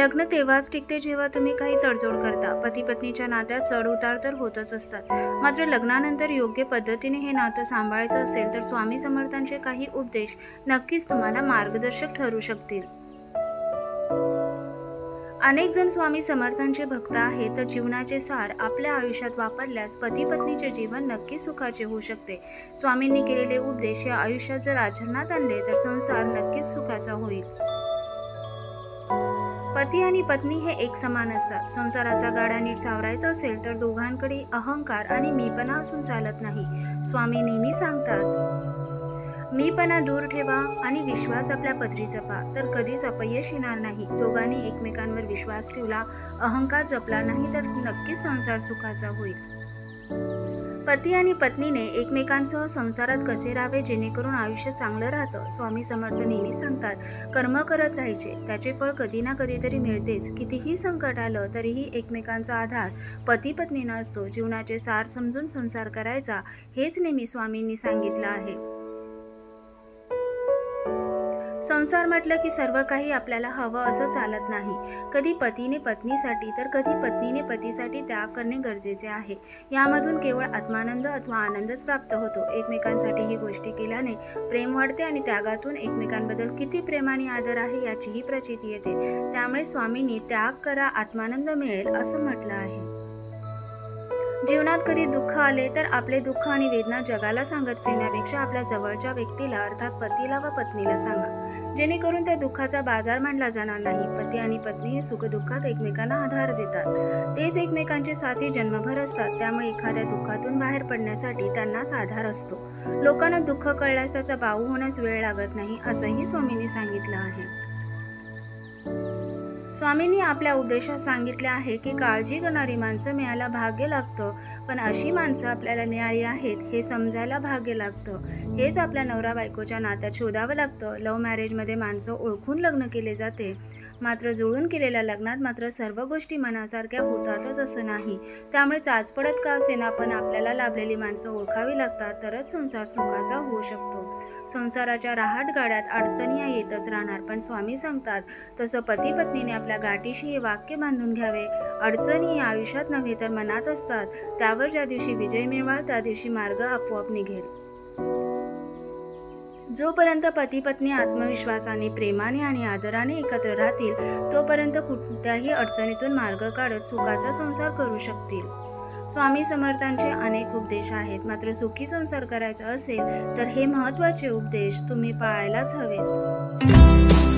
लग्न तेव्हाच टिकते जेव्हा तुम्ही काही तडजोड करता. पती पत्नीच्या नात्यात चढ उतार तर होतच असतात. मात्र लग्नानंतर योग्य पद्धतीने हे नातं सांभाळायचं असेल तर स्वामी समर्थांचे काही उपदेश नक्कीच तुम्हाला मार्गदर्शक ठरू शकतील. अनेक जण स्वामी समर्थांचे भक्त आहेत, तर जीवनाचे सार आपल्या आयुष्यात वापरल्यास पती पत्नीचे जीवन नक्की सुखाचे होऊ शकते. स्वामींनी केलेले उपदेश या आयुष्यात जर आचरणात आणले तर संसार नक्कीच सुखाचा होईल. पती आणि पत्नी हे एक समान असतात. संसाराचा गाडा नीट सावरायचा असेल तर दोघांकडे अहंकार आणि मीपणा असून चालत नाही. स्वामी नेहमी सांगतात, मीपणा दूर ठेवा आणि विश्वास आपल्या पदरी जपा, तर कधीच अपयश येणार नाही. दोघांनी एकमेकांवर विश्वास ठेवला, अहंकार जपला नाही तर नक्कीच संसार सुखाचा होईल. पती आणि पत्नीने एकमेकांसह संसारात कसे राहावे जेणेकरून आयुष्य चांगलं राहतं. स्वामी समर्थ नेहमी सांगतात, कर्म करत राहायचे, त्याचे फळ कधी ना कधीतरी मिळतेच. कितीही संकट आलं तरीही एकमेकांचा आधार पती पत्नींना असतो. जीवनाचे सार समजून संसार करायचा, हेच नेहमी स्वामींनी सांगितलं आहे. संसार म्हटलं की सर्व काही आपल्याला हवं असं चालत नाही. कधी पतीने पत्नीसाठी तर कधी पत्नीने पतीसाठी त्याग करणे गरजेचे आहे. यामधून केवळ आत्मानंद अथवा आनंदच प्राप्त होतो. एकमेकांसाठी ही गोष्टी केल्याने प्रेम वाढते आणि त्यागातून एकमेकांबद्दल किती प्रेम आणि आदर आहे याचीही प्रचिती येते. त्यामुळे स्वामींनी त्याग करा, आत्मानंद मिळेल असं म्हटलं आहे. जीवनात कधी दुःख आले तर आपले दुःख आणि वेदना जगाला सांगत फिरण्यापेक्षा आपल्या जवळच्या व्यक्तीला अर्थात पतीला व पत्नीला सांगा, जेणेकरून त्या दुःखाचा बाजार मांडला जाणार नाही. पती आणि पत्नी हे सुखदुःखात एकमेकांना आधार देतात. तेच एकमेकांचे साथी जन्मभर असतात. त्यामुळे एखाद्या दुःखातून बाहेर पडण्यासाठी त्यांनाच आधार असतो. लोकांना दुःख कळल्यास त्याचा बाऊ होण्यास वेळ लागत नाही, असंही स्वामींनी सांगितलं आहे. स्वामींनी आपल्या उपदेशात सांगितले आहे की काळजी करणारी माणसं मिळायला भाग्य लागतं, पण अशी माणसं आपल्याला मिळाली आहेत हे समजायला भाग्य लागतं. हेच आपल्या नवरा बायकोच्या नात्यात शोधावं लागतं. लव्ह मॅरेजमध्ये माणसं ओळखून लग्न केले जाते, मात्र जुळून केलेल्या लग्नात मात्र सर्व गोष्टी मनासारख्या होतातच असं नाही. त्यामुळे चाचपडत का असेना पण आपल्याला लाभलेली माणसं ओळखावी लागतात, तरच संसार सुखाचा होऊ शकतो. संसाराच्या रहाटगाड्यात अडचणी या येतच राहणार, पण स्वामी सांगतात तसं पती पत्नीने आपल्या गाठीशी हे वाक्य बांधून घ्यावे, अडचणी या आयुष्यात नव्हे तर मनात असतात. त्यावर ज्या दिवशी विजय मिळवाल त्या दिवशी मार्ग आपोआप निघेल. जोपर्यंत पती पत्नी आत्मविश्वासाने, प्रेमाने आणि आदराने एकत्र राहतील तोपर्यंत कोणत्याही अडचणीतून मार्ग काढत सुखाचा संसार करू शकतील. स्वामी समर्थांचे अनेक उपदेश आहेत, मात्र सुखी संसार करायचा असेल तर हे महत्त्वाचे उपदेश तुम्ही पाळायलाच हवेत.